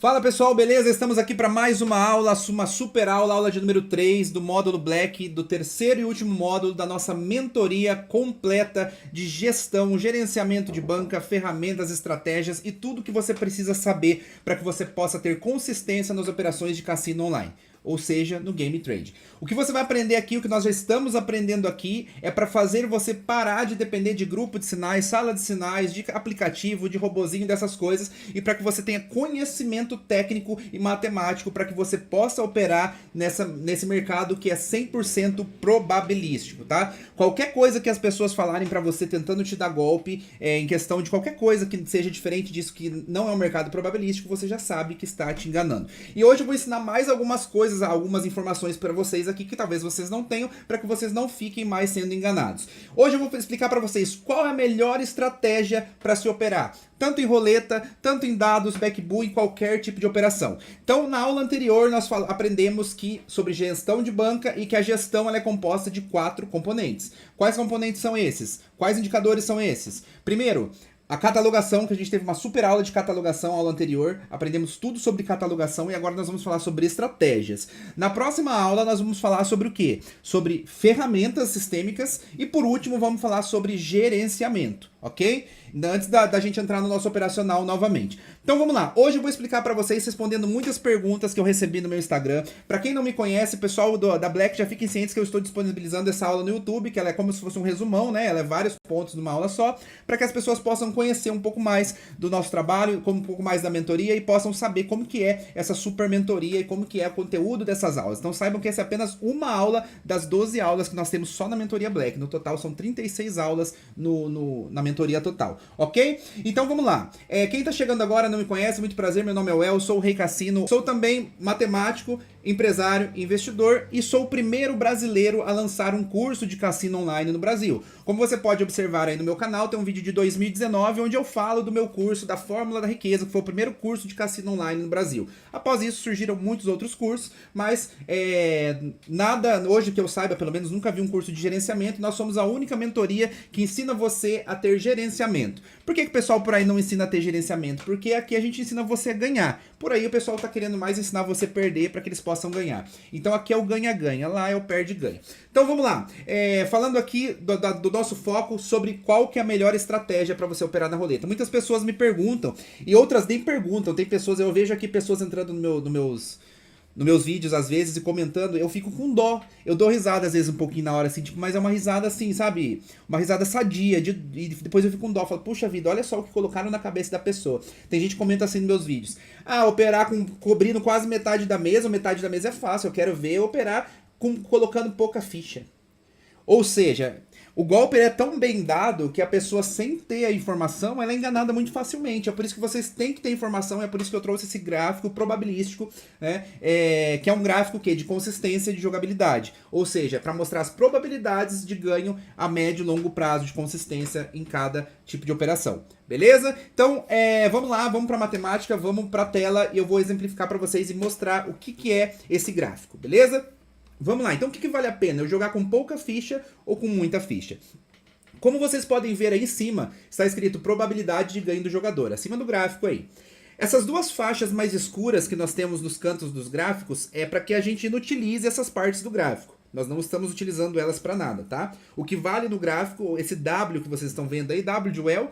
Fala pessoal, beleza? Estamos aqui para mais uma aula, uma super aula, aula de número 3 do módulo Black, do terceiro e último módulo da nossa mentoria completa de gestão, gerenciamento de banca, ferramentas, estratégias e tudo que você precisa saber para que você possa ter consistência nas operações de cassino online. Ou seja, no Game Trade. O que você vai aprender aqui, o que nós já estamos aprendendo aqui, é para fazer você parar de depender de grupo de sinais, sala de sinais, de aplicativo, de robozinho, dessas coisas, e para que você tenha conhecimento técnico e matemático para que você possa operar nesse mercado que é 100% probabilístico, tá? Qualquer coisa que as pessoas falarem para você tentando te dar golpe, em questão de qualquer coisa que seja diferente disso, que não é um mercado probabilístico, você já sabe que está te enganando. E hoje eu vou ensinar mais algumas coisas, algumas informações para vocês aqui que talvez vocês não tenham, para que vocês não fiquem mais sendo enganados. Hoje eu vou explicar para vocês qual é a melhor estratégia para se operar, tanto em roleta, tanto em dados, backbull, em qualquer tipo de operação. Então, na aula anterior nós aprendemos sobre gestão de banca e que a gestão ela é composta de 4 componentes. Quais componentes são esses? Quais indicadores são esses? Primeiro, a catalogação, que a gente teve uma super aula de catalogação, aula anterior, aprendemos tudo sobre catalogação e agora nós vamos falar sobre estratégias. Na próxima aula nós vamos falar sobre o quê? Sobre ferramentas sistêmicas e por último vamos falar sobre gerenciamento, ok? Antes da gente entrar no nosso operacional novamente. Então vamos lá, hoje eu vou explicar para vocês respondendo muitas perguntas que eu recebi no meu Instagram. Para quem não me conhece, pessoal da Black, já fiquem cientes que eu estou disponibilizando essa aula no YouTube, que ela é como se fosse um resumão, né? Ela é vários pontos numa aula só, para que as pessoas possam conhecer um pouco mais do nosso trabalho, um pouco mais da mentoria e possam saber como que é essa super mentoria e como que é o conteúdo dessas aulas. Então saibam que essa é apenas uma aula das 12 aulas que nós temos só na mentoria Black. No total são 36 aulas na mentoria total. Ok? Então vamos lá. Quem tá chegando agora não me conhece, muito prazer, meu nome é El, sou o Rei Cassino, sou também matemático, empresário, investidor e sou o primeiro brasileiro a lançar um curso de cassino online no Brasil. Como você pode observar aí no meu canal, tem um vídeo de 2019 onde eu falo do meu curso da Fórmula da Riqueza, que foi o primeiro curso de cassino online no Brasil. Após isso surgiram muitos outros cursos, mas nada, hoje que eu saiba, pelo menos nunca vi um curso de gerenciamento. Nós somos a única mentoria que ensina você a ter gerenciamento. Por que o pessoal por aí não ensina a ter gerenciamento? Porque aqui a gente ensina você a ganhar. Por aí o pessoal tá querendo mais ensinar você a perder para que eles possam ganhar. Então aqui é o ganha-ganha, lá é o perde-ganha. Então vamos lá, falando aqui do nosso foco sobre qual que é a melhor estratégia para você operar na roleta. Muitas pessoas me perguntam e outras nem perguntam. Tem pessoas, eu vejo aqui pessoas entrando nos meus vídeos às vezes e comentando, eu fico com dó. Eu dou risada às vezes um pouquinho na hora assim, tipo, mas é uma risada assim, sabe? Uma risada sadia, e depois eu fico com dó, falo, puxa vida, olha só o que colocaram na cabeça da pessoa. Tem gente que comenta assim nos meus vídeos, operar cobrindo quase metade da mesa é fácil, eu quero ver operar colocando pouca ficha. Ou seja, o golpe é tão bem dado que a pessoa, sem ter a informação, ela é enganada muito facilmente. É por isso que vocês têm que ter informação, é por isso que eu trouxe esse gráfico probabilístico, né? Que é um gráfico de consistência de jogabilidade. Ou seja, para mostrar as probabilidades de ganho a médio e longo prazo de consistência em cada tipo de operação. Beleza? Então, vamos lá, vamos para matemática, vamos para a tela e eu vou exemplificar para vocês e mostrar o que é esse gráfico, beleza? Vamos lá, então o que vale a pena? Eu jogar com pouca ficha ou com muita ficha? Como vocês podem ver aí em cima, está escrito probabilidade de ganho do jogador, acima do gráfico aí. Essas duas faixas mais escuras que nós temos nos cantos dos gráficos é para que a gente inutilize essas partes do gráfico. Nós não estamos utilizando elas para nada, tá? O que vale no gráfico, esse W que vocês estão vendo aí, W de Well,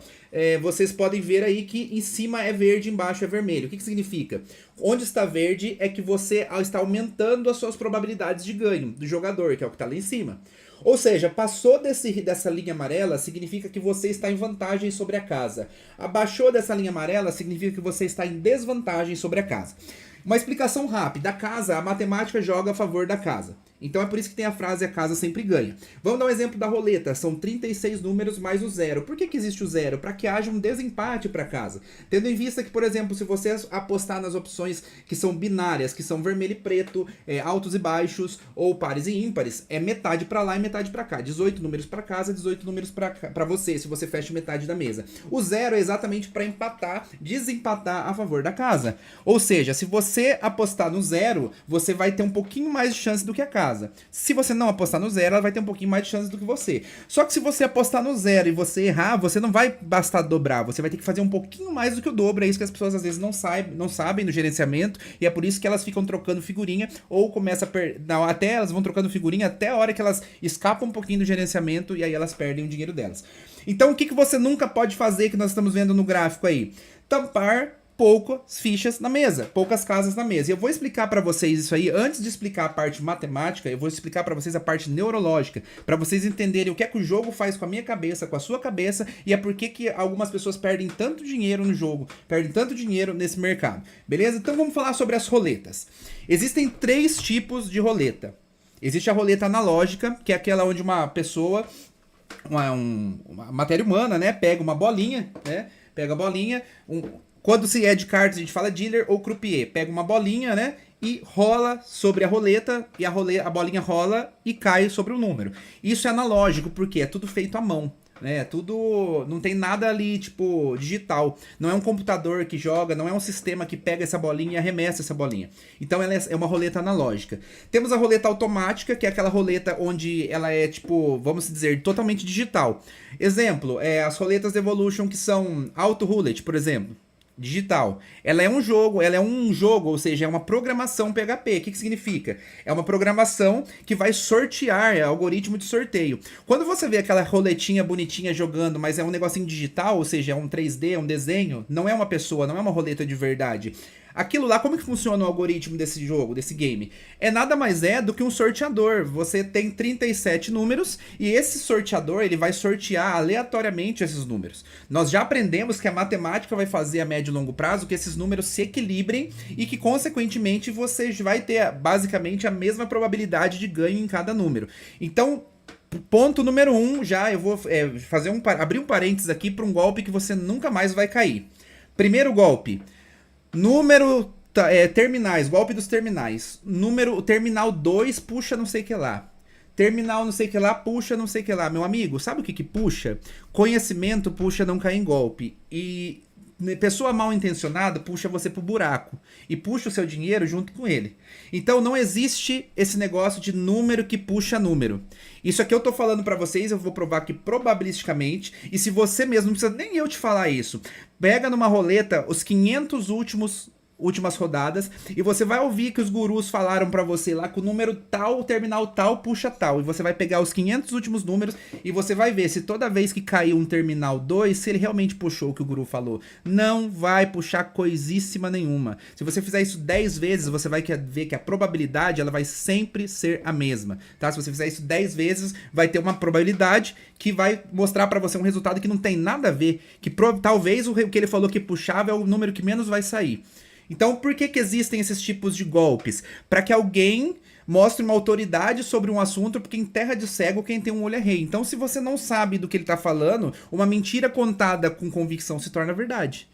vocês podem ver aí que em cima é verde, embaixo é vermelho. O que significa? Onde está verde é que você está aumentando as suas probabilidades de ganho do jogador, que é o que está lá em cima. Ou seja, passou dessa linha amarela, significa que você está em vantagem sobre a casa. Abaixou dessa linha amarela, significa que você está em desvantagem sobre a casa. Uma explicação rápida. A casa, a matemática joga a favor da casa. Então é por isso que tem a frase, a casa sempre ganha. Vamos dar um exemplo da roleta. São 36 números mais o zero. Por que existe o zero? Para que haja um desempate para casa. Tendo em vista que, por exemplo, se você apostar nas opções que são binárias, que são vermelho e preto, altos e baixos, ou pares e ímpares, é metade para lá e metade para cá. 18 números para casa, 18 números para você, se você fecha metade da mesa. O zero é exatamente para empatar, desempatar a favor da casa. Ou seja, se você você apostar no zero, você vai ter um pouquinho mais de chance do que a casa. Se você não apostar no zero, ela vai ter um pouquinho mais de chance do que você. Só que se você apostar no zero e você errar, você não vai bastar dobrar, você vai ter que fazer um pouquinho mais do que o dobro. É isso que as pessoas às vezes não sabem no gerenciamento, e é por isso que elas ficam trocando figurinha, ou começa até elas vão trocando figurinha até a hora que elas escapam um pouquinho do gerenciamento, e aí elas perdem o dinheiro delas. Então o que você nunca pode fazer, que nós estamos vendo no gráfico aí? Tampar poucas fichas na mesa, poucas casas na mesa. E eu vou explicar para vocês isso aí. Antes de explicar a parte matemática, eu vou explicar para vocês a parte neurológica, para vocês entenderem o que é que o jogo faz com a minha cabeça, com a sua cabeça, e é por que algumas pessoas perdem tanto dinheiro no jogo, perdem tanto dinheiro nesse mercado. Beleza? Então vamos falar sobre as roletas. Existem 3 tipos de roleta. Existe a roleta analógica, que é aquela onde uma pessoa, uma matéria humana, né, pega uma bolinha, né, pega a bolinha, quando se é de cartas a gente fala dealer ou croupier, pega uma bolinha, né, e rola sobre a roleta, e a bolinha rola e cai sobre o número. Isso é analógico, porque é tudo feito à mão. É tudo, não tem nada ali, tipo, digital. Não é um computador que joga, não é um sistema que pega essa bolinha e arremessa essa bolinha. Então ela é uma roleta analógica. Temos a roleta automática, que é aquela roleta onde ela é, tipo, vamos dizer, totalmente digital. Exemplo, as roletas Evolution que são Auto Roulette, por exemplo. Digital. Ela é um jogo, ou seja, é uma programação PHP. O que significa? É uma programação que vai sortear, é algoritmo de sorteio. Quando você vê aquela roletinha bonitinha jogando, mas é um negocinho digital, ou seja, é um 3D, é um desenho, não é uma pessoa, não é uma roleta de verdade. Aquilo lá, como que funciona o algoritmo desse jogo, desse game? É nada mais do que um sorteador. Você tem 37 números e esse sorteador ele vai sortear aleatoriamente esses números. Nós já aprendemos que a matemática vai fazer a médio e longo prazo que esses números se equilibrem e que, consequentemente, você vai ter basicamente a mesma probabilidade de ganho em cada número. Então, ponto número 1, já eu vou abrir um parênteses aqui para um golpe que você nunca mais vai cair. Primeiro golpe. Terminais, golpe dos terminais. Terminal 2 puxa não sei o que lá. Terminal não sei o que lá, puxa não sei o que lá. Meu amigo, sabe o que puxa? Conhecimento puxa não cair em golpe. E pessoa mal intencionada puxa você pro buraco. E puxa o seu dinheiro junto com ele. Então não existe esse negócio de número que puxa número. Isso aqui eu tô falando pra vocês, eu vou provar aqui probabilisticamente. E se você mesmo, não precisa nem eu te falar isso. Pega numa roleta os 500 últimas rodadas e você vai ouvir que os gurus falaram pra você lá que o número tal, o terminal tal, puxa tal. E você vai pegar os 500 últimos números e você vai ver se toda vez que cair um terminal 2, se ele realmente puxou o que o guru falou. Não vai puxar coisíssima nenhuma. Se você fizer isso 10 vezes, você vai ver que a probabilidade ela vai sempre ser a mesma, tá? Se você fizer isso 10 vezes, vai ter uma probabilidade que vai mostrar pra você um resultado que não tem nada a ver, que talvez o que ele falou que puxava é o número que menos vai sair. Então, por que existem esses tipos de golpes? Para que alguém mostre uma autoridade sobre um assunto, porque em terra de cego quem tem um olho é rei. Então, se você não sabe do que ele está falando, uma mentira contada com convicção se torna verdade.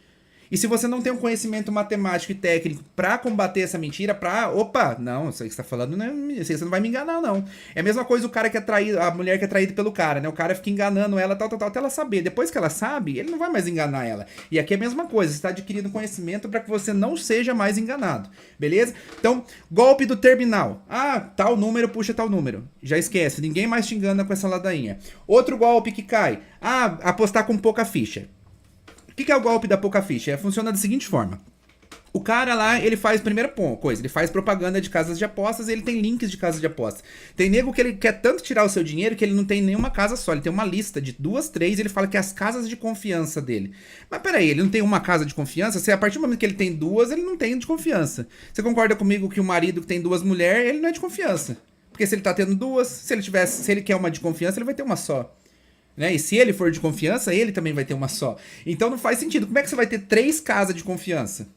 E se você não tem um conhecimento matemático e técnico para combater essa mentira, não, isso aí que você tá falando, isso aí você não vai me enganar, não. É a mesma coisa o cara que é traído, a mulher que é traída pelo cara, né? O cara fica enganando ela, tal, até ela saber. Depois que ela sabe, ele não vai mais enganar ela. E aqui é a mesma coisa, você está adquirindo conhecimento para que você não seja mais enganado, beleza? Então, golpe do terminal. Tal número puxa tal número. Já esquece, ninguém mais te engana com essa ladainha. Outro golpe que cai. Apostar com pouca ficha. O que é o golpe da pouca ficha? Funciona da seguinte forma. O cara lá, ele faz, primeira coisa, ele faz propaganda de casas de apostas e ele tem links de casas de apostas. Tem nego que ele quer tanto tirar o seu dinheiro que ele não tem nenhuma casa só, ele tem uma lista de 2, 3 e ele fala que é as casas de confiança dele. Mas peraí, ele não tem uma casa de confiança? Se a partir do momento que ele tem 2, ele não tem de confiança. Você concorda comigo que o marido que tem 2 mulheres, ele não é de confiança? Porque se ele tá tendo 2, se ele quer uma de confiança, ele vai ter uma só. Né? E se ele for de confiança, ele também vai ter uma só. Então não faz sentido. Como é que você vai ter 3 casas de confiança?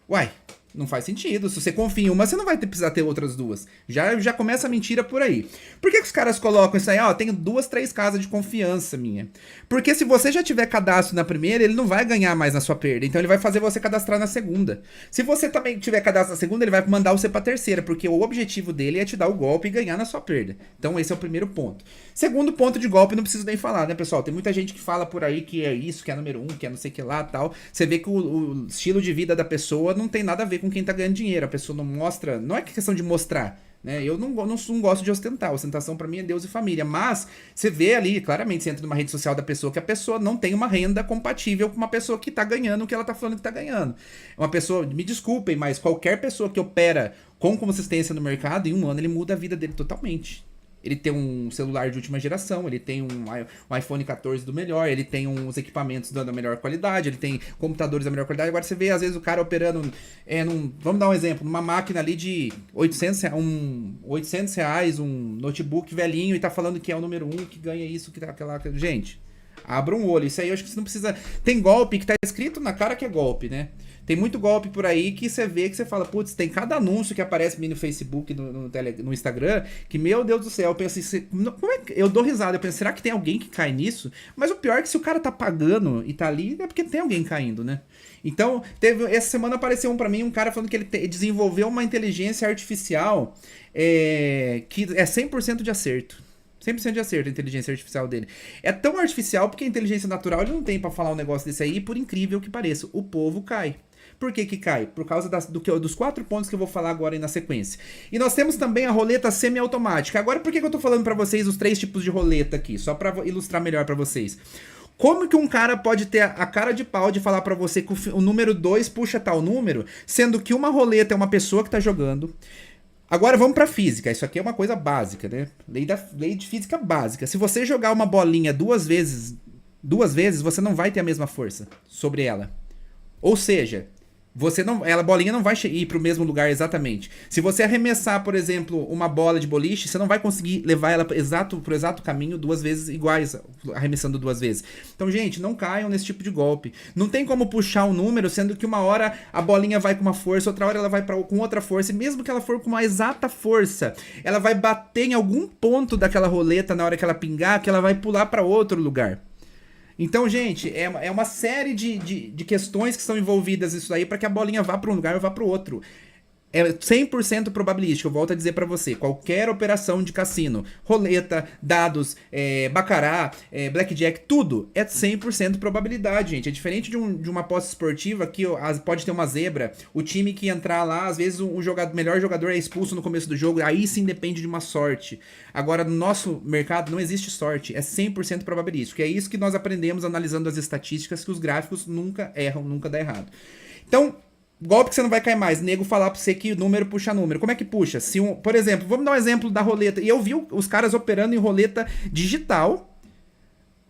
Uai, não faz sentido. Se você confia em uma, você não vai precisar ter outras 2. Já começa a mentira por aí. Por que os caras colocam isso aí? Tenho 2, 3 casas de confiança minha. Porque se você já tiver cadastro na primeira, ele não vai ganhar mais na sua perda. Então ele vai fazer você cadastrar na segunda. Se você também tiver cadastro na segunda, ele vai mandar você pra terceira. Porque o objetivo dele é te dar o golpe e ganhar na sua perda. Então esse é o primeiro ponto. Segundo ponto de golpe, não preciso nem falar, né, pessoal? Tem muita gente que fala por aí que é isso, que é número 1, que é não sei o que lá, tal. Você vê que o estilo de vida da pessoa não tem nada a ver com com quem tá ganhando dinheiro. A pessoa não mostra, não é questão de mostrar, né? Eu não gosto de ostentar. Ostentação pra mim é Deus e família. Mas você vê ali, claramente, você entra numa rede social da pessoa, que a pessoa não tem uma renda compatível com uma pessoa que tá ganhando o que ela tá falando que tá ganhando. Uma pessoa, me desculpem, mas qualquer pessoa que opera com consistência no mercado, em um ano ele muda a vida dele totalmente. Ele tem um celular de última geração, ele tem um iPhone 14 do melhor, ele tem uns equipamentos da melhor qualidade, ele tem computadores da melhor qualidade. Agora você vê, às vezes, o cara operando, vamos dar um exemplo, numa máquina ali de R$ 800, um notebook velhinho, e tá falando que é o número 1, que ganha isso, que tá aquela... Gente, abra um olho. Isso aí eu acho que você não precisa... Tem golpe que tá escrito na cara que é golpe, né? Tem muito golpe por aí que você vê, que você fala, putz, tem cada anúncio que aparece no Facebook, no Instagram, que, meu Deus do céu, eu penso assim, como é que... Eu dou risada, eu penso, será que tem alguém que cai nisso? Mas o pior é que se o cara tá pagando e tá ali, é porque tem alguém caindo, né? Então, essa semana apareceu pra mim um cara falando que ele desenvolveu uma inteligência artificial que é 100% de acerto. 100% de acerto a inteligência artificial dele. É tão artificial porque a inteligência natural ele não tem pra falar um negócio desse aí, por incrível que pareça. O povo cai. Por que cai? Por causa dos 4 pontos que eu vou falar agora aí na sequência. E nós temos também a roleta semiautomática. Agora, por que eu tô falando pra vocês os 3 tipos de roleta aqui? Só pra ilustrar melhor pra vocês. Como que um cara pode ter a cara de pau de falar pra você que o número 2 puxa tal número, sendo que uma roleta é uma pessoa que tá jogando. Agora vamos pra física. Isso aqui é uma coisa básica, né? Lei de física básica. Se você jogar uma bolinha duas vezes, você não vai ter a mesma força sobre ela. Ou seja, a bolinha não vai ir pro mesmo lugar exatamente. Se você arremessar, por exemplo, uma bola de boliche, você não vai conseguir levar ela pro exato caminho 2 vezes iguais, arremessando 2 vezes. Então, gente, não caiam nesse tipo de golpe. Não tem como puxar um número, sendo que uma hora a bolinha vai com uma força, outra hora ela vai com outra força, e mesmo que ela for com uma exata força, ela vai bater em algum ponto daquela roleta na hora que ela pingar, que ela vai pular para outro lugar. Então, gente, é uma série de questões que são envolvidas nisso aí para que a bolinha vá para um lugar ou vá para o outro. É 100% probabilístico, eu volto a dizer para você. Qualquer operação de cassino, roleta, dados, baccarat, blackjack, tudo é 100% probabilidade, gente. É diferente de uma aposta esportiva que pode ter uma zebra. O time que entrar lá, às vezes o melhor jogador é expulso no começo do jogo. Aí sim depende de uma sorte. Agora, no nosso mercado não existe sorte. É 100% probabilístico. É isso que nós aprendemos analisando as estatísticas, que os gráficos nunca erram, nunca dá errado. Então... golpe que você não vai cair mais. Nego falar pra você que número puxa número. Como é que puxa? Por exemplo, vamos dar um exemplo da roleta. E eu vi os caras operando em roleta digital,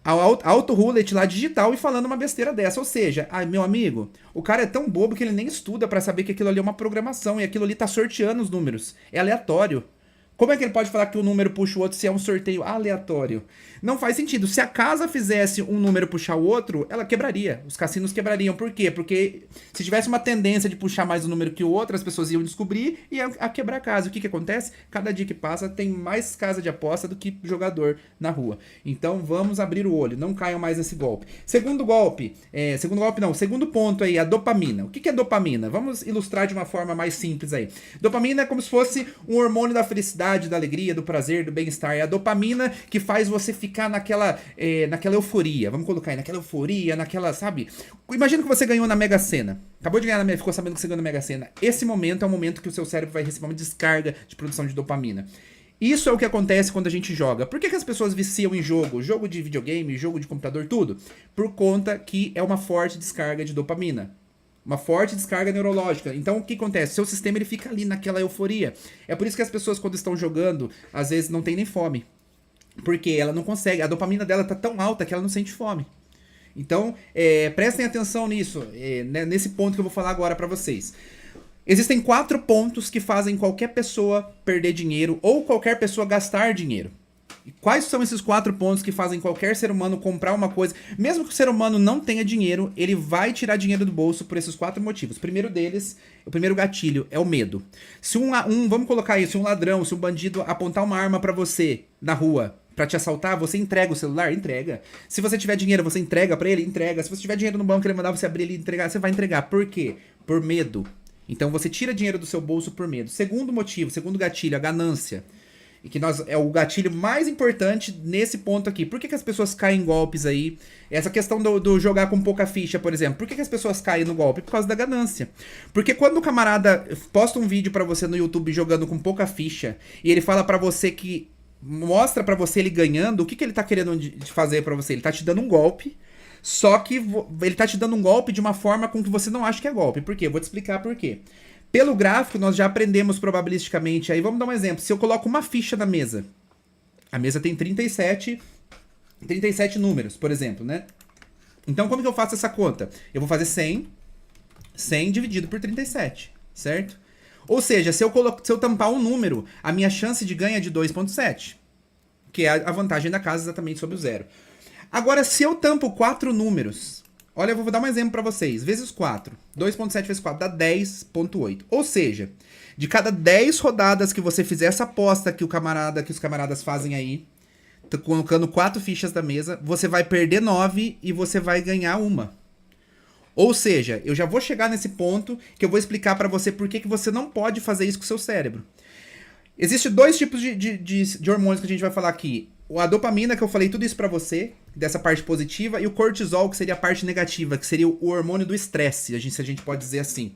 auto roulette lá digital, e falando uma besteira dessa. Ou seja, meu amigo, o cara é tão bobo que ele nem estuda pra saber que aquilo ali é uma programação. E aquilo ali tá sorteando os números. É aleatório. Como é que ele pode falar que o número puxa o outro se é um sorteio aleatório? Não faz sentido. Se a casa fizesse um número puxar o outro, ela quebraria. Os cassinos quebrariam. Por quê? Porque se tivesse uma tendência de puxar mais um número que o outro, as pessoas iam descobrir e iam a quebrar a casa. O que acontece? Cada dia que passa tem mais casa de aposta do que jogador na rua. Então vamos abrir o olho. Não caiam mais nesse golpe. Segundo ponto aí, a dopamina. O que é dopamina? Vamos ilustrar de uma forma mais simples aí. Dopamina é como se fosse um hormônio da felicidade, da alegria, do prazer, do bem-estar. É a dopamina que faz você ficar naquela euforia. Vamos colocar aí, naquela euforia, sabe? Imagina que você ganhou na Mega Sena. Acabou de ganhar ficou sabendo que você ganhou na Mega Sena. Esse momento é o momento que o seu cérebro vai receber uma descarga de produção de dopamina. Isso é o que acontece quando a gente joga. Por que as pessoas viciam em jogo? Jogo de videogame, jogo de computador, tudo? Por conta que é uma forte descarga de dopamina. Uma forte descarga neurológica. Então, o que acontece? Seu sistema ele fica ali naquela euforia. É por isso que as pessoas, quando estão jogando, às vezes não tem nem fome. Porque ela não consegue. A dopamina dela tá tão alta que ela não sente fome. Então, prestem atenção nisso. Nesse ponto que eu vou falar agora pra vocês. Existem 4 pontos que fazem qualquer pessoa perder dinheiro ou qualquer pessoa gastar dinheiro. E quais são esses 4 pontos que fazem qualquer ser humano comprar uma coisa? Mesmo que o ser humano não tenha dinheiro, ele vai tirar dinheiro do bolso por esses 4 motivos. O primeiro deles, o primeiro gatilho, é o medo. Se vamos colocar isso, se um ladrão, se um bandido apontar uma arma pra você na rua pra te assaltar, você entrega o celular? Entrega. Se você tiver dinheiro, você entrega pra ele? Entrega. Se você tiver dinheiro no banco, ele mandar você abrir ele e entregar, você vai entregar. Por quê? Por medo. Então você tira dinheiro do seu bolso por medo. Segundo motivo, segundo gatilho, a ganância. e que é o gatilho mais importante nesse ponto aqui. Por que as pessoas caem em golpes aí? Essa questão do jogar com pouca ficha, por exemplo. Por que as pessoas caem no golpe? Por causa da ganância. Porque quando o camarada posta um vídeo pra você no YouTube jogando com pouca ficha, e ele fala pra você que... mostra pra você ele ganhando, o que ele tá querendo fazer pra você? Ele tá te dando um golpe, só que ele tá te dando um golpe de uma forma com que você não acha que é golpe. Por quê? Eu vou te explicar por quê. Pelo gráfico, nós já aprendemos probabilisticamente. Aí vamos dar um exemplo. Se eu coloco uma ficha na mesa, a mesa tem 37 números, por exemplo, né? Então, como que eu faço essa conta? Eu vou fazer 100 dividido por 37, certo? Ou seja, se eu tampar um número, a minha chance de ganho é de 2,7, que é a vantagem da casa exatamente sobre o zero. Agora, se eu tampo 4 números... Olha, eu vou dar um exemplo pra vocês. Vezes 4. 2.7 vezes 4 dá 10.8. Ou seja, de cada 10 rodadas que você fizer essa aposta que os camaradas fazem aí, colocando 4 fichas da mesa, você vai perder 9 e você vai ganhar uma. Ou seja, eu já vou chegar nesse ponto que eu vou explicar pra você por que você não pode fazer isso com o seu cérebro. Existem 2 tipos de hormônios que a gente vai falar aqui. A dopamina, que eu falei tudo isso pra você, dessa parte positiva, e o cortisol, que seria a parte negativa, que seria o hormônio do estresse, se a gente pode dizer assim.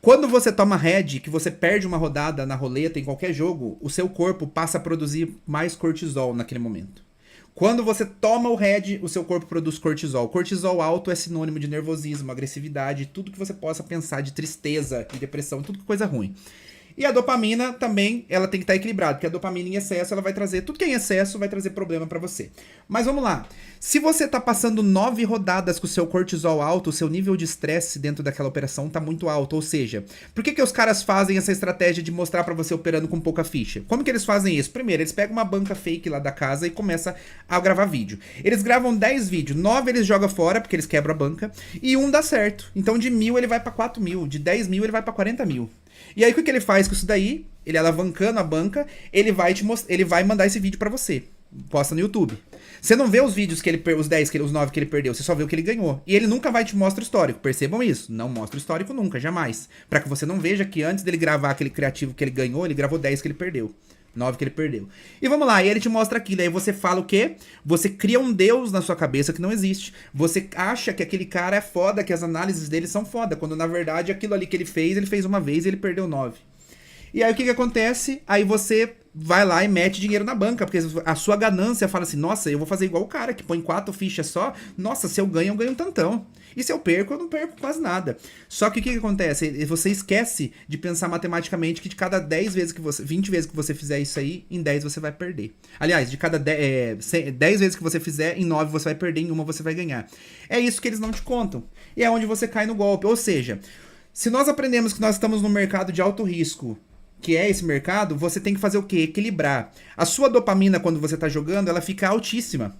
Quando você toma Red, que você perde uma rodada na roleta, em qualquer jogo, o seu corpo passa a produzir mais cortisol naquele momento. Quando você toma o Red, o seu corpo produz cortisol. Cortisol alto é sinônimo de nervosismo, agressividade, tudo que você possa pensar de tristeza, de depressão, tudo que coisa ruim. E a dopamina também, ela tem que estar equilibrada, porque a dopamina em excesso, ela vai trazer, tudo que é em excesso vai trazer problema pra você. Mas vamos lá, se você tá passando 9 rodadas com o seu cortisol alto, o seu nível de estresse dentro daquela operação tá muito alto, ou seja, por que os caras fazem essa estratégia de mostrar pra você operando com pouca ficha? Como que eles fazem isso? Primeiro, eles pegam uma banca fake lá da casa e começam a gravar vídeo. Eles gravam 10 vídeos, 9 eles jogam fora, porque eles quebram a banca, e 1 dá certo. Então de 1.000 ele vai pra 4.000, de 10.000 ele vai pra 40.000. E aí o que ele faz com isso daí? Ele alavancando a banca, ele vai mandar esse vídeo pra você. Posta no YouTube. Você não vê os vídeos que os 9 que ele perdeu, você só vê o que ele ganhou. E ele nunca vai te mostrar o histórico, percebam isso. Não mostra o histórico nunca, jamais. Pra que você não veja que antes dele gravar aquele criativo que ele ganhou, ele gravou 10 que ele perdeu. 9 que ele perdeu. E vamos lá, e ele te mostra aquilo. Aí você fala o quê? Você cria um deus na sua cabeça que não existe. Você acha que aquele cara é foda, que as análises dele são foda, quando na verdade aquilo ali que ele fez uma vez e ele perdeu 9. E aí o que acontece? Aí você vai lá e mete dinheiro na banca, porque a sua ganância fala assim, nossa, eu vou fazer igual o cara que põe 4 fichas só, nossa, se eu ganho um tantão. E se eu não perco quase nada. Só que o que acontece? Você esquece de pensar matematicamente que de cada 10 vezes que você, 20 vezes que você fizer isso aí, em 10 você vai perder. Aliás, de cada 10 vezes que você fizer, em 9 você vai perder, em 1 você vai ganhar. É isso que eles não te contam. E é onde você cai no golpe. Ou seja, se nós aprendemos que nós estamos num mercado de alto risco, que é esse mercado, você tem que fazer o quê? Equilibrar. A sua dopamina, quando você está jogando, ela fica altíssima.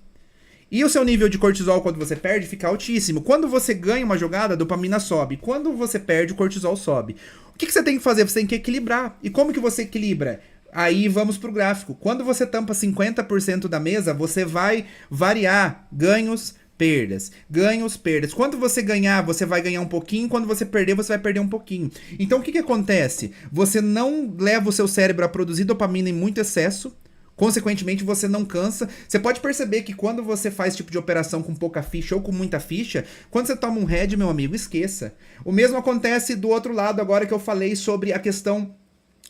E o seu nível de cortisol, quando você perde, fica altíssimo. Quando você ganha uma jogada, a dopamina sobe. Quando você perde, o cortisol sobe. O que você tem que fazer? Você tem que equilibrar. E como que você equilibra? Aí vamos pro gráfico. Quando você tampa 50% da mesa, você vai variar ganhos, perdas. Ganhos, perdas. Quando você ganhar, você vai ganhar um pouquinho. Quando você perder, você vai perder um pouquinho. Então o que acontece? Você não leva o seu cérebro a produzir dopamina em muito excesso. Consequentemente, você não cansa. Você pode perceber que quando você faz tipo de operação com pouca ficha ou com muita ficha, quando você toma um head, meu amigo, esqueça. O mesmo acontece do outro lado agora que eu falei sobre a questão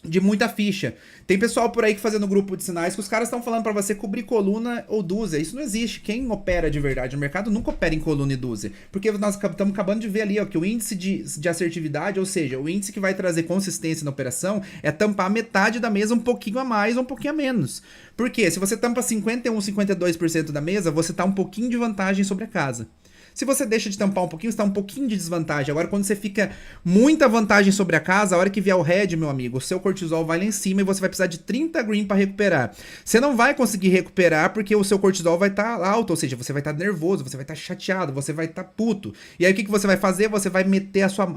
de muita ficha. Tem pessoal por aí que fazendo grupo de sinais que os caras estão falando pra você cobrir coluna ou dúzia. Isso não existe. Quem opera de verdade no mercado nunca opera em coluna e dúzia. Porque nós estamos acabando de ver ali, ó, que o índice de assertividade, ou seja, o índice que vai trazer consistência na operação é tampar metade da mesa um pouquinho a mais ou um pouquinho a menos. Por quê? Se você tampa 51, 52% da mesa, você tá um pouquinho de vantagem sobre a casa. Se você deixa de tampar um pouquinho, você tá um pouquinho de desvantagem. Agora, quando você fica muita vantagem sobre a casa, a hora que vier o red, meu amigo, o seu cortisol vai lá em cima e você vai precisar de 30 green para recuperar. Você não vai conseguir recuperar porque o seu cortisol vai estar alto, ou seja, você vai estar nervoso, você vai estar chateado, você vai estar puto. E aí o que você vai fazer? Você vai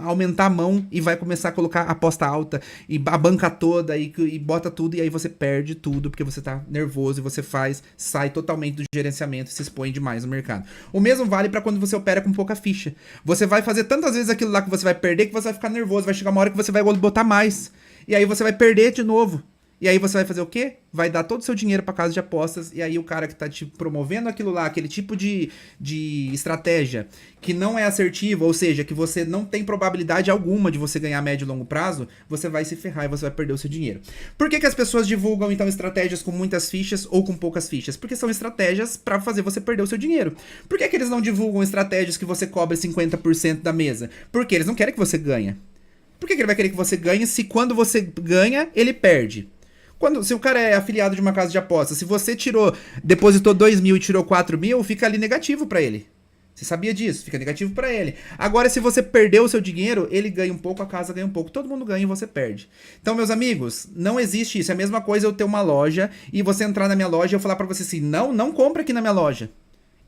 aumentar a mão e vai começar a colocar a aposta alta e a banca toda e bota tudo e aí você perde tudo porque você tá nervoso e você sai totalmente do gerenciamento e se expõe demais no mercado. O mesmo vale para quando você opera com pouca ficha. Você vai fazer tantas vezes aquilo lá que você vai perder que você vai ficar nervoso, vai chegar uma hora que você vai botar mais. E aí você vai perder de novo. E aí você vai fazer o quê? Vai dar todo o seu dinheiro pra casa de apostas, e aí o cara que tá te promovendo aquilo lá, aquele tipo de estratégia que não é assertiva, ou seja, que você não tem probabilidade alguma de você ganhar a médio e longo prazo, você vai se ferrar e você vai perder o seu dinheiro. Por que as pessoas divulgam, então, estratégias com muitas fichas ou com poucas fichas? Porque são estratégias pra fazer você perder o seu dinheiro. Por que eles não divulgam estratégias que você cobre 50% da mesa? Porque eles não querem que você ganhe. Por que ele vai querer que você ganhe se quando você ganha, ele perde? Se o cara é afiliado de uma casa de apostas, se você depositou 2 mil e tirou 4 mil, fica ali negativo pra ele. Você sabia disso? Fica negativo pra ele. Agora, se você perdeu o seu dinheiro, ele ganha um pouco, a casa ganha um pouco. Todo mundo ganha e você perde. Então, meus amigos, não existe isso. É a mesma coisa eu ter uma loja e você entrar na minha loja e eu falar pra você assim, não compra aqui na minha loja.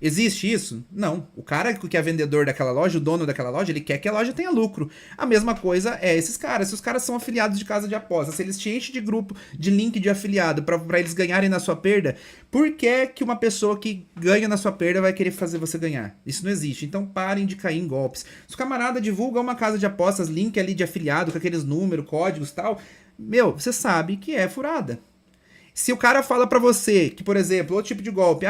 Existe isso? Não. O cara que é vendedor daquela loja, o dono daquela loja, ele quer que a loja tenha lucro. A mesma coisa é esses caras. Se os caras são afiliados de casa de apostas, se eles te enchem de grupo, de link de afiliado pra eles ganharem na sua perda, por que uma pessoa que ganha na sua perda vai querer fazer você ganhar? Isso não existe. Então parem de cair em golpes. Se o camarada divulga uma casa de apostas, link ali de afiliado, com aqueles números, códigos e tal, você sabe que é furada. Se o cara fala pra você que, por exemplo, outro tipo de golpe,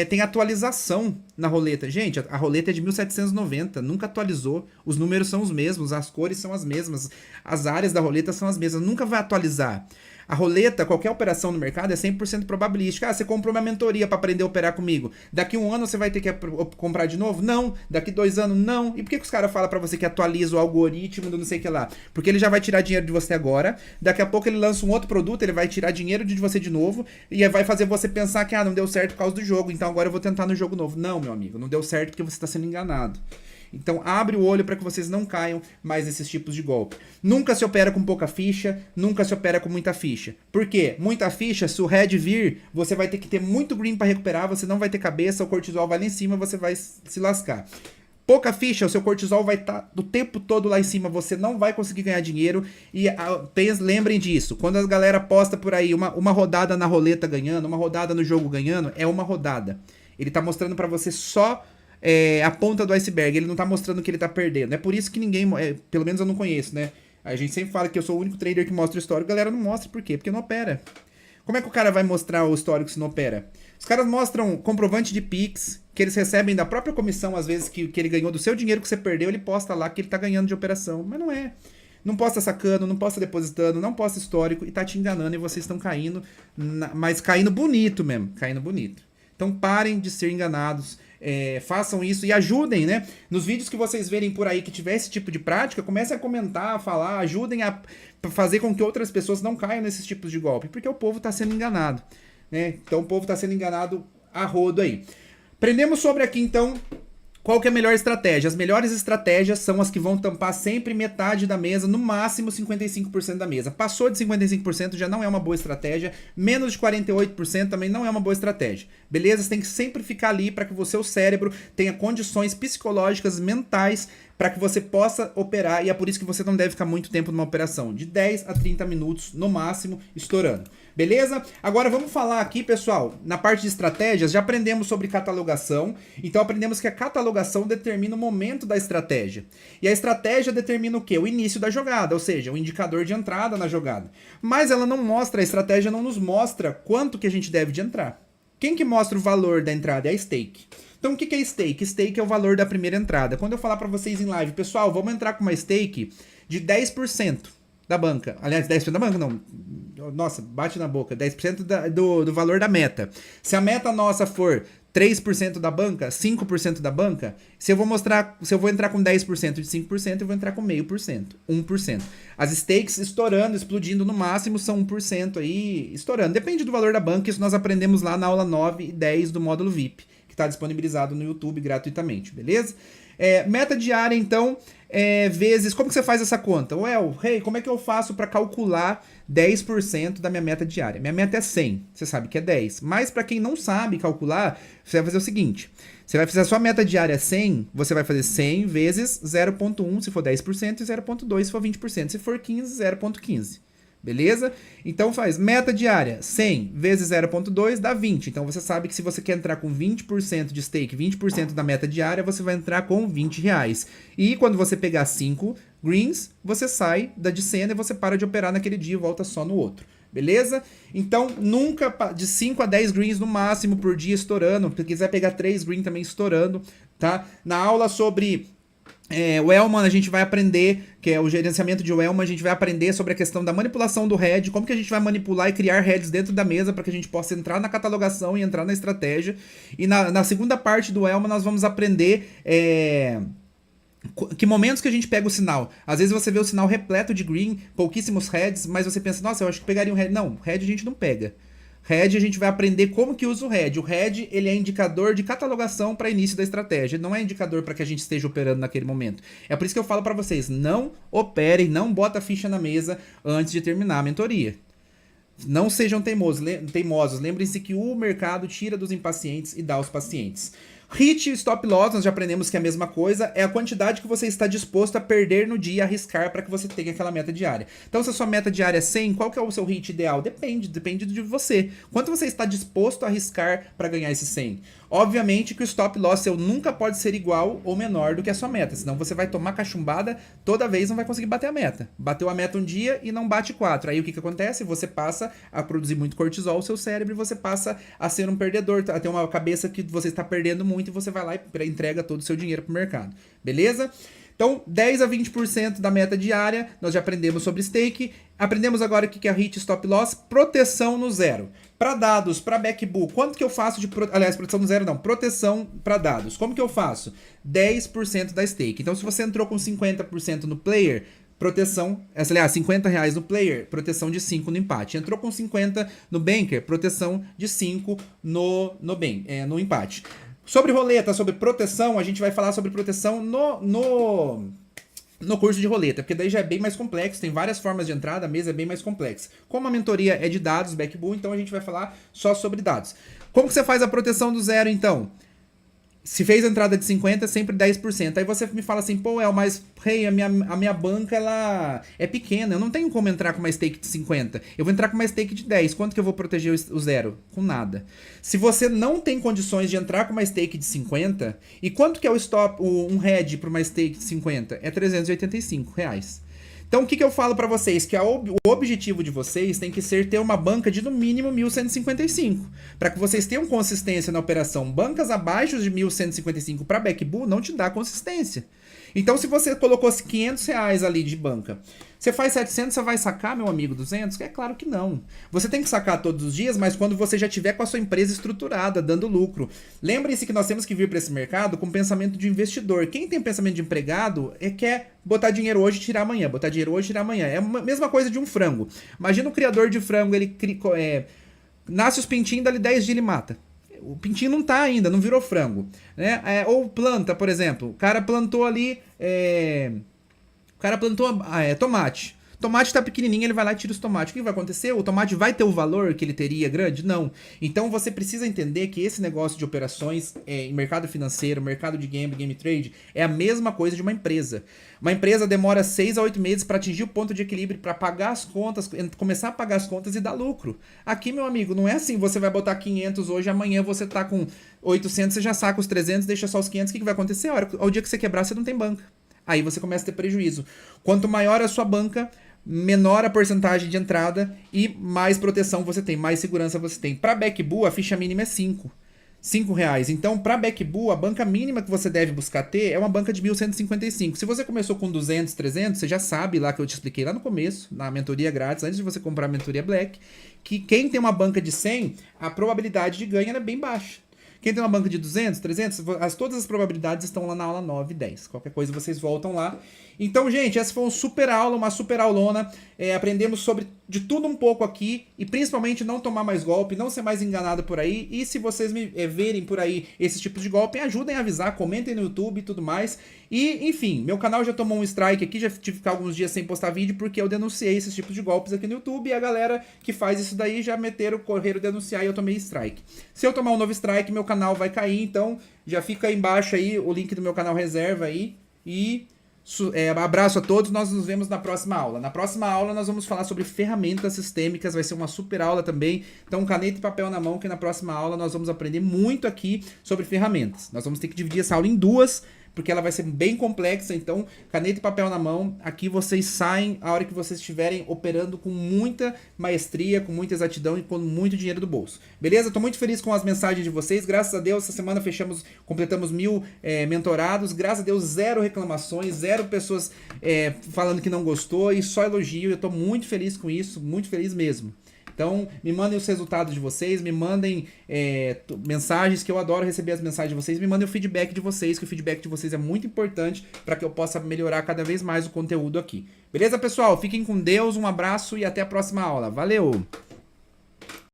tem atualização na roleta. Gente, a roleta é de 1790, nunca atualizou. Os números são os mesmos, as cores são as mesmas, as áreas da roleta são as mesmas, nunca vai atualizar. A roleta, qualquer operação no mercado é 100% probabilística. Você comprou uma mentoria para aprender a operar comigo. Daqui 1 ano você vai ter que comprar de novo? Não. Daqui 2 anos? Não. E por que os caras falam para você que atualiza o algoritmo do não sei o que lá? Porque ele já vai tirar dinheiro de você agora. Daqui a pouco ele lança um outro produto, ele vai tirar dinheiro de você de novo e vai fazer você pensar que não deu certo por causa do jogo, então agora eu vou tentar no jogo novo. Não, meu amigo, não deu certo porque você está sendo enganado. Então abre o olho para que vocês não caiam mais nesses tipos de golpe. Nunca se opera com pouca ficha, nunca se opera com muita ficha. Por quê? Muita ficha, se o red vir, você vai ter que ter muito green para recuperar, você não vai ter cabeça, o cortisol vai lá em cima, você vai se lascar. Pouca ficha, o seu cortisol vai estar do tempo todo lá em cima, você não vai conseguir ganhar dinheiro. E lembrem disso, quando a galera posta por aí uma rodada na roleta ganhando, uma rodada no jogo ganhando, é uma rodada. Ele tá mostrando para você só a ponta do iceberg, ele não tá mostrando que ele tá perdendo. É por isso que ninguém, pelo menos eu não conheço, né? A gente sempre fala que eu sou o único trader que mostra o histórico, a galera não mostra, por quê? Porque não opera. Como é que o cara vai mostrar o histórico se não opera? Os caras mostram comprovante de Pix, que eles recebem da própria comissão, às vezes, que ele ganhou do seu dinheiro que você perdeu, ele posta lá que ele tá ganhando de operação. Mas não é. Não posta sacando, não posta depositando, não posta histórico e tá te enganando e vocês estão caindo, mas caindo bonito mesmo, caindo bonito. Então parem de ser enganados. Façam isso e ajudem, né? Nos vídeos que vocês verem por aí que tiver esse tipo de prática, comecem a comentar, a falar, ajudem a fazer com que outras pessoas não caiam nesses tipos de golpe, porque o povo está sendo enganado, né? Então o povo está sendo enganado a rodo aí. Aprendemos sobre aqui, então, qual que é a melhor estratégia. As melhores estratégias são as que vão tampar sempre metade da mesa, no máximo 55% da mesa. Passou de 55% já não é uma boa estratégia, menos de 48% também não é uma boa estratégia. Beleza? Você tem que sempre ficar ali para que o seu cérebro tenha condições psicológicas, mentais, para que você possa operar, e é por isso que você não deve ficar muito tempo numa operação, de 10 a 30 minutos no máximo, estourando. Beleza? Agora vamos falar aqui, pessoal, na parte de estratégias, já aprendemos sobre catalogação, então aprendemos que a catalogação determina o momento da estratégia. E a estratégia determina o quê? O início da jogada, ou seja, o indicador de entrada na jogada. Mas ela não mostra, a estratégia não nos mostra quanto que a gente deve de entrar. Quem que mostra o valor da entrada? É a stake. Então, o que é stake? Stake é o valor da primeira entrada. Quando eu falar para vocês em live, pessoal, vamos entrar com uma stake de 10% da banca. Aliás, 10% da banca não. Nossa, bate na boca. 10% do valor da meta. Se a meta nossa for 3% da banca, 5% da banca, se eu vou entrar com 10% de 5%, eu vou entrar com 0,5%, 1%. As stakes estourando, explodindo no máximo, são 1% aí, estourando. Depende do valor da banca, isso nós aprendemos lá na aula 9 e 10 do módulo VIP, que está disponibilizado no YouTube gratuitamente, beleza? Meta diária, então, vezes... Como que você faz essa conta? Como é que eu faço para calcular 10% da minha meta diária? Minha meta é 100, você sabe que é 10. Mas para quem não sabe calcular, você vai fazer o seguinte. Você vai fazer a sua meta diária 100, você vai fazer 100 vezes 0,1 se for 10% e 0,2 se for 20%. Se for 15, 0,15. Beleza? Então faz meta diária 100 vezes 0,2 dá 20. Então você sabe que se você quer entrar com 20% de stake, 20% da meta diária, você vai entrar com R$20. E quando você pegar 5 greens, você sai da de cena e você para de operar naquele dia e volta só no outro. beleza? Então, nunca de 5 a 10 greens no máximo por dia estourando. Se quiser pegar 3 greens também estourando, tá? Na aula sobre o Elman, a gente vai aprender, que é o gerenciamento de Elman, a gente vai aprender sobre a questão da manipulação do head, como que a gente vai manipular e criar heads dentro da mesa para que a gente possa entrar na catalogação e entrar na estratégia. E na segunda parte do Elman nós vamos aprender que momentos que a gente pega o sinal. Às vezes você vê o sinal repleto de green, pouquíssimos heads, mas você pensa, nossa, eu acho que pegaria um head. Não, head a gente não pega. Head a gente vai aprender como que usa o head. O head, ele é indicador de catalogação para início da estratégia. Ele não é indicador para que a gente esteja operando naquele momento. É por isso que eu falo para vocês, não operem, não bota a ficha na mesa antes de terminar a mentoria. Não sejam teimosos. Lembrem-se que o mercado tira dos impacientes e dá aos pacientes. Hit e stop loss, nós já aprendemos que é a mesma coisa, é a quantidade que você está disposto a perder no dia, arriscar para que você tenha aquela meta diária. Então, se a sua meta diária é 100, qual que é o seu hit ideal? Depende de você. Quanto você está disposto a arriscar para ganhar esse 100? Obviamente que o stop loss seu nunca pode ser igual ou menor do que a sua meta, senão você vai tomar cachumbada toda vez, não vai conseguir bater a meta. Bateu a meta um dia e não bate 4. Aí o que acontece? Você passa a produzir muito cortisol no seu cérebro e você passa a ser um perdedor, a ter uma cabeça que você está perdendo muito e você vai lá e entrega todo o seu dinheiro pro mercado. Beleza? Então, 10 a 20% da meta diária, nós já aprendemos sobre stake. Aprendemos agora o que é hit, stop loss, proteção no zero. Para dados, para backbull, quanto que eu faço de... Aliás, proteção no zero não, proteção para dados. Como que eu faço? 10% da stake. Então, se você entrou com 50% no player, proteção, aliás, R$50 no player, proteção de 5 no empate. Entrou com 50 no banker, proteção de 5 no empate. Sobre roleta, sobre proteção, a gente vai falar sobre proteção no curso de roleta, porque daí já é bem mais complexo, tem várias formas de entrada, a mesa é bem mais complexa. Como a mentoria é de dados, backbull, então a gente vai falar só sobre dados. Como que você faz a proteção do zero, então? Se fez a entrada de 50, sempre 10%. Aí você me fala assim, pô, mas hey, a minha banca ela é pequena, eu não tenho como entrar com uma stake de 50. Eu vou entrar com uma stake de 10. Quanto que eu vou proteger o zero? Com nada. Se você não tem condições de entrar com uma stake de 50, e quanto que é um head para uma stake de 50? É R$385. Então, o que eu falo para vocês? Que o objetivo de vocês tem que ser ter uma banca de no mínimo 1.155. Para que vocês tenham consistência na operação. Bancas abaixo de 1.155 para backbull não te dá consistência. Então, se você colocou R$500 ali de banca, você faz 700, você vai sacar, meu amigo, 200? É claro que não. Você tem que sacar todos os dias, mas quando você já tiver com a sua empresa estruturada, dando lucro. Lembrem-se que nós temos que vir para esse mercado com pensamento de investidor. Quem tem pensamento de empregado quer botar dinheiro hoje e tirar amanhã, botar dinheiro hoje e tirar amanhã. É a mesma coisa de um frango. Imagina o criador de frango, ele nasce os pintinhos, dali 10 dias ele mata. O pintinho não tá ainda, não virou frango, né? Ou planta, por exemplo. O cara plantou ali... tomate. Tomate tá pequenininho, ele vai lá e tira os tomates. O que vai acontecer? O tomate vai ter o valor que ele teria grande? Não. Então você precisa entender que esse negócio de operações em mercado financeiro, mercado de game trade, é a mesma coisa de uma empresa. Uma empresa demora 6 a 8 meses para atingir o ponto de equilíbrio, para pagar as contas, começar a pagar as contas e dar lucro. Aqui, meu amigo, não é assim, você vai botar 500 hoje, amanhã você tá com 800, você já saca os 300, deixa só os 500, o que vai acontecer? Ao dia que você quebrar, você não tem banca. Aí você começa a ter prejuízo. Quanto maior a sua banca, menor a porcentagem de entrada e mais proteção você tem, mais segurança você tem. Para backbull, a ficha mínima é 5. R$5. Então, para backbull, a banca mínima que você deve buscar ter é uma banca de 1.155. Se você começou com 200, 300, você já sabe lá que eu te expliquei lá no começo, na mentoria grátis, antes de você comprar a mentoria Black, que quem tem uma banca de 100, a probabilidade de ganho é bem baixa. Quem tem uma banca de 200, 300, todas as probabilidades estão lá na aula 9 e 10. Qualquer coisa vocês voltam lá. Então, gente, essa foi uma super aula, uma super aulona. Aprendemos sobre de tudo um pouco aqui e principalmente não tomar mais golpe, não ser mais enganado por aí. E se vocês me verem por aí esses tipos de golpe, ajudem a avisar, comentem no YouTube e tudo mais. E, enfim, meu canal já tomou um strike aqui, já tive que ficar alguns dias sem postar vídeo porque eu denunciei esses tipos de golpes aqui no YouTube e a galera que faz isso daí já meteram o correio denunciar e eu tomei strike. Se eu tomar um novo strike, meu canal vai cair, então já fica aí embaixo aí o link do meu canal reserva aí e abraço a todos, nós nos vemos na próxima aula. Na próxima aula nós vamos falar sobre ferramentas sistêmicas, vai ser uma super aula também, então caneta e papel na mão que na próxima aula nós vamos aprender muito aqui sobre ferramentas. Nós vamos ter que dividir essa aula em duas, porque ela vai ser bem complexa, então caneta e papel na mão, aqui vocês saem a hora que vocês estiverem operando com muita maestria, com muita exatidão e com muito dinheiro do bolso. Beleza? Tô muito feliz com as mensagens de vocês, graças a Deus, essa semana completamos 1000 mentorados, graças a Deus, 0 reclamações, 0 pessoas falando que não gostou e só elogio, eu tô muito feliz com isso, muito feliz mesmo. Então, me mandem os resultados de vocês, me mandem mensagens, que eu adoro receber as mensagens de vocês, me mandem o feedback de vocês, que o feedback de vocês é muito importante para que eu possa melhorar cada vez mais o conteúdo aqui. Beleza, pessoal? Fiquem com Deus, um abraço e até a próxima aula. Valeu!